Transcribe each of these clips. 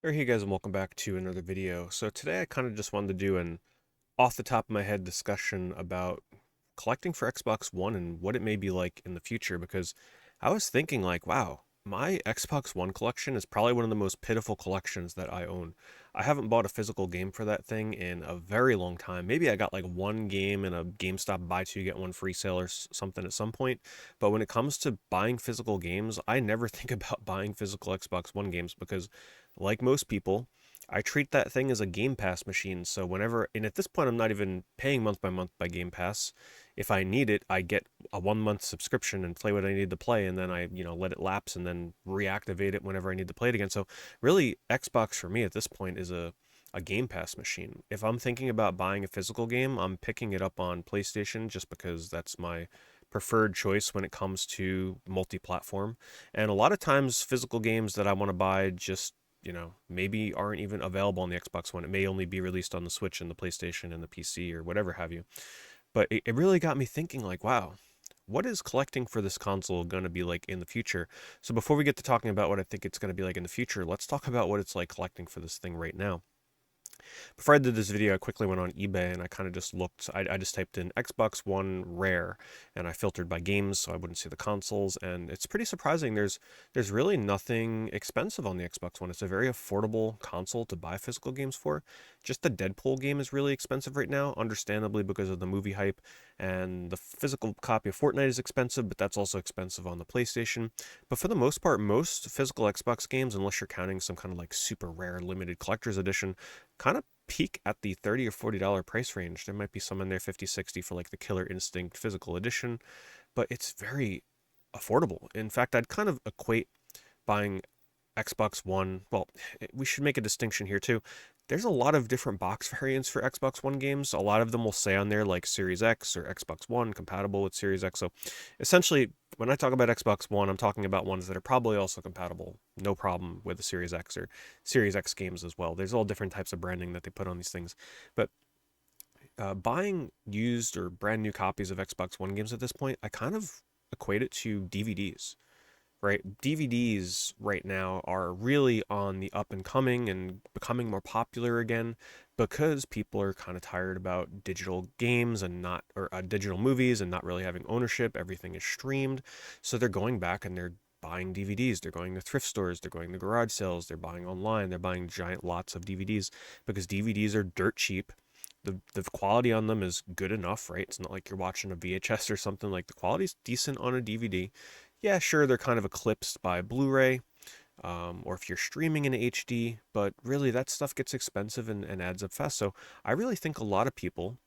Alright, hey guys, and welcome back to another video. So today I kind of just wanted to do an off the top of my head discussion about collecting for Xbox One and what it may be like in the future, because I was thinking like, wow, my Xbox One collection is probably one of the most pitiful collections that I own. I haven't bought a physical game for that thing in a very long time. Maybe I got like one game in a GameStop buy two get one free sale or something at some point. But when it comes to buying physical games, I never think about buying physical Xbox One games because, like most people, I treat that thing as a Game Pass machine. So whenever, and at this point, I'm not even paying month by month by Game Pass. If I need it, I get a 1 month subscription and play what I need to play, and then I let it lapse and then reactivate it whenever I need to play it again. So really, Xbox for me at this point is a Game Pass machine. If I'm thinking about buying a physical game, I'm picking it up on PlayStation just because that's my preferred choice when it comes to multi-platform. And a lot of times, physical games that I want to buy just maybe aren't even available on the Xbox One. It may only be released on the Switch and the PlayStation and the PC or whatever have you. But it really got me thinking like, wow, what is collecting for this console going to be like in the future? So before we get to talking about what I think it's going to be like in the future, let's talk about what it's like collecting for this thing right now. Before I did this video, I quickly went on eBay and I kind of just looked. I just typed in Xbox One Rare and I filtered by games so I wouldn't see the consoles. And it's pretty surprising. There's really nothing expensive on the Xbox One. It's a very affordable console to buy physical games for. Just the Deadpool game is really expensive right now, understandably because of the movie hype. And the physical copy of Fortnite is expensive, but that's also expensive on the PlayStation. But for the most part, most physical Xbox games, unless you're counting some kind of like super rare limited collector's edition, kind of peak at the $30 or $40 price range. There might be some in there 50, 60 for like the Killer Instinct physical edition, but it's very affordable. In fact, I'd kind of equate buying Xbox One. Well, we should make a distinction here too. There's a lot of different box variants for Xbox One games. A lot of them will say on there like Series X or Xbox One compatible with Series X. So essentially, when I talk about Xbox One, I'm talking about ones that are probably also compatible, no problem, with the Series X or Series X games as well. There's all different types of branding that they put on these things. But buying used or brand new copies of Xbox One games at this point, I kind of equate it to DVDs, right? DVDs right now are really on the up and coming and becoming more popular again because people are kind of tired about digital games and not, or digital movies and not really having ownership. Everything is streamed. So they're going back and they're buying DVDs. They're going to thrift stores. They're going to garage sales. They're buying online. They're buying giant lots of DVDs because DVDs are dirt cheap. The quality on them is good enough, right? It's not like you're watching a VHS or something. Like the quality's decent on a DVD. Yeah, sure, they're kind of eclipsed by Blu-ray, or if you're streaming in HD, but really that stuff gets expensive and adds up fast. So I really think a lot of people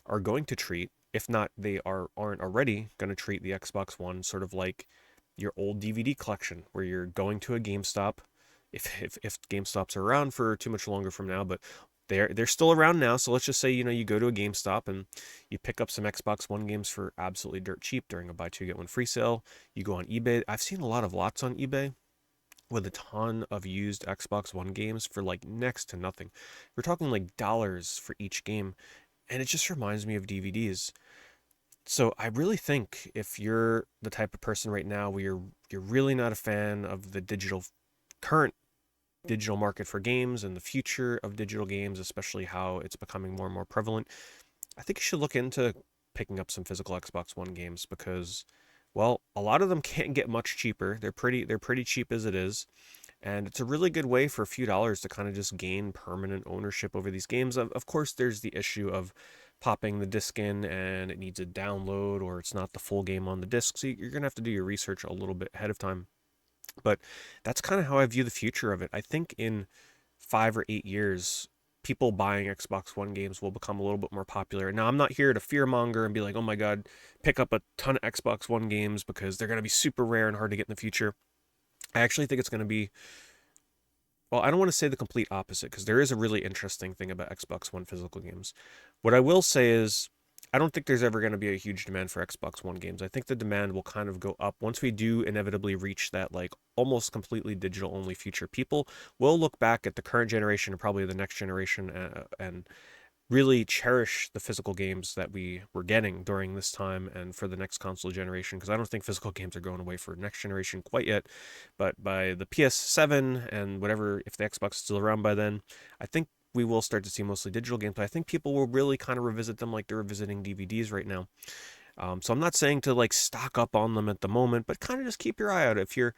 are going to treat, if not aren't already going to treat the Xbox One sort of like your old DVD collection, where you're going to a GameStop, if GameStops are around for too much longer from now, but they're still around now. So let's just say you go to a GameStop and you pick up some Xbox One games for absolutely dirt cheap during a buy two get one free sale. You go on eBay. I've seen a lot of lots on eBay with a ton of used Xbox One games for like next to nothing. We're talking like dollars for each game, and it just reminds me of DVDs. So I really think if you're the type of person right now where you're really not a fan of the current digital market for games and the future of digital games, especially how it's becoming more and more prevalent, I think you should look into picking up some physical Xbox One games because, well, a lot of them can't get much cheaper. They're pretty cheap as it is, and it's a really good way for a few dollars to kind of just gain permanent ownership over these games. Of course, there's the issue of popping the disc in and it needs a download or it's not the full game on the disc. So you're going to have to do your research a little bit ahead of time. But that's kind of how I view the future of it. I think in 5 or 8 years, people buying Xbox One games will become a little bit more popular. Now, I'm not here to fearmonger and be like, oh my God, pick up a ton of Xbox One games because they're going to be super rare and hard to get in the future. I actually think it's going to be, well, I don't want to say the complete opposite because there is a really interesting thing about Xbox One physical games. What I will say is, I don't think there's ever going to be a huge demand for Xbox One games. I think the demand will kind of go up once we do inevitably reach that like almost completely digital only future. People will look back at the current generation and probably the next generation and really cherish the physical games that we were getting during this time and for the next console generation, because I don't think physical games are going away for next generation quite yet. But by the PS7 and whatever, if the Xbox is still around by then, I think we will start to see mostly digital games. But I think people will really kind of revisit them like they're revisiting DVDs right now. So I'm not saying to like stock up on them at the moment, but kind of just keep your eye out. If you're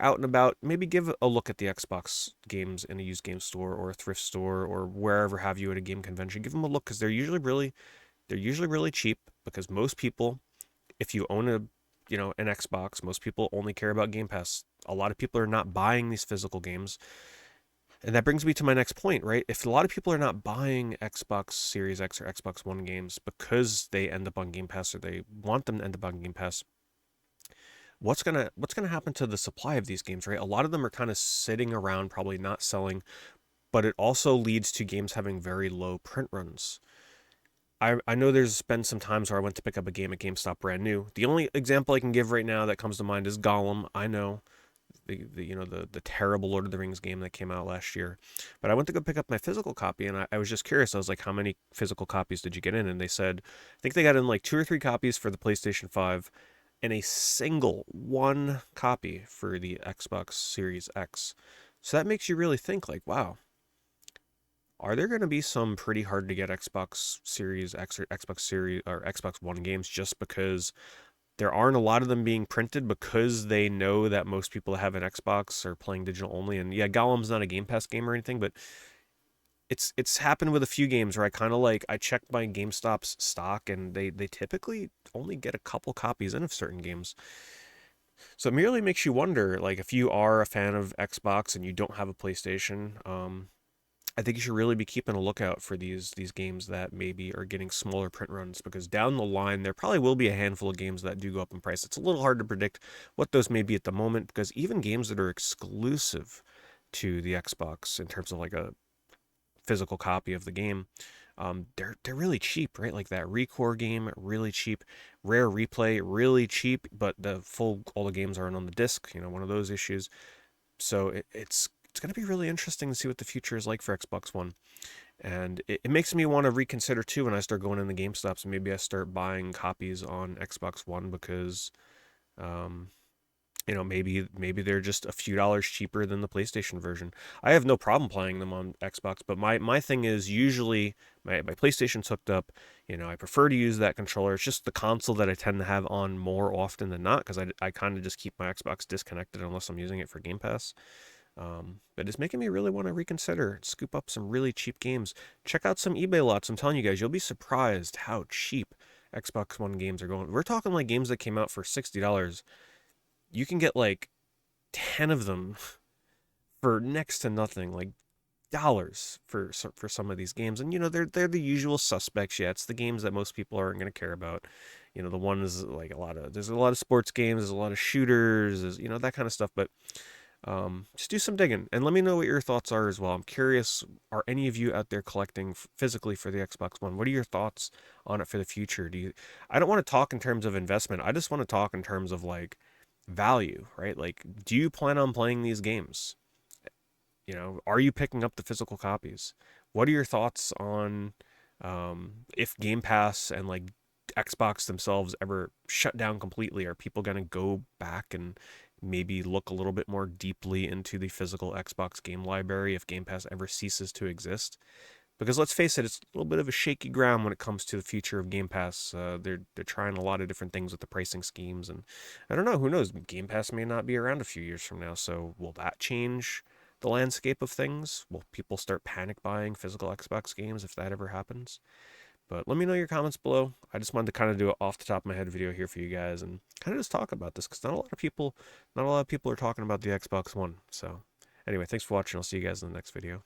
out and about, maybe give a look at the Xbox games in a used game store or a thrift store or wherever have you at a game convention. Give them a look because they're usually really cheap, because most people, if you own an Xbox, most people only care about Game Pass. A lot of people are not buying these physical games. And that brings me to my next point, right? If a lot of people are not buying Xbox Series X or Xbox One games because they end up on Game Pass or they want them to end up on Game Pass, what's gonna happen to the supply of these games, right? A lot of them are kind of sitting around, probably not selling, but it also leads to games having very low print runs. I know there's been some times where I went to pick up a game at GameStop brand new. The only example I can give right now that comes to mind is Gollum. I know the terrible Lord of the Rings game that came out last year. But I went to go pick up my physical copy, and I was just curious. I was like, how many physical copies did you get in? And they said, I think they got in like 2 or 3 copies for the PlayStation 5 and a single one copy for the Xbox Series X. So that makes you really think like, wow, are there going to be some pretty hard to get Xbox Series X or Xbox Series or Xbox One games just because there aren't a lot of them being printed because they know that most people that have an Xbox are playing digital only. And yeah, Gollum's not a Game Pass game or anything, but it's happened with a few games where I kind of like I check my GameStop's stock and they typically only get a couple copies in of certain games. So it merely makes you wonder, like if you are a fan of Xbox and you don't have a PlayStation, I think you should really be keeping a lookout for these games that maybe are getting smaller print runs, because down the line there probably will be a handful of games that do go up in price. It's a little hard to predict what those may be at the moment, because even games that are exclusive to the Xbox in terms of like a physical copy of the game, they're really cheap, right? Like that Recore game, really cheap. Rare Replay, really cheap, but all the games aren't on the disc. One of those issues. So it's going to be really interesting to see what the future is like for Xbox One. And it makes me want to reconsider too when I start going in the GameStops, and maybe I start buying copies on Xbox One because, um, maybe they're just a few dollars cheaper than the PlayStation version. I have no problem playing them on Xbox, but my thing is usually my PlayStation's hooked up. I prefer to use that controller. It's just the console that I tend to have on more often than not, because I kind of just keep my Xbox disconnected unless I'm using it for Game Pass. But it's making me really want to reconsider, scoop up some really cheap games. Check out some eBay lots. I'm telling you guys, you'll be surprised how cheap Xbox One games are going. We're talking like games that came out for $60. You can get like 10 of them for next to nothing, like dollars for some of these games. And they're the usual suspects. Yeah, it's the games that most people aren't going to care about. The ones like there's a lot of sports games, there's a lot of shooters, there's, that kind of stuff. But just do some digging and let me know what your thoughts are as well. I'm curious, are any of you out there collecting physically for the Xbox One? What are your thoughts on it for the future? I don't want to talk in terms of investment. I just want to talk in terms of like value, right? Like, do you plan on playing these games? Are you picking up the physical copies? What are your thoughts on if Game Pass and like Xbox themselves ever shut down completely? Are people going to go back and maybe look a little bit more deeply into the physical Xbox game library if Game Pass ever ceases to exist? Because let's face it, it's a little bit of a shaky ground when it comes to the future of Game Pass. They're trying a lot of different things with the pricing schemes, and I don't know. Who knows? Game Pass may not be around a few years from now. So will that change the landscape of things? Will people start panic buying physical Xbox games if that ever happens? But let me know your comments below. I just wanted to kind of do an off the top of my head video here for you guys and kind of just talk about this, because not a lot of people are talking about the Xbox One. So anyway, thanks for watching. I'll see you guys in the next video.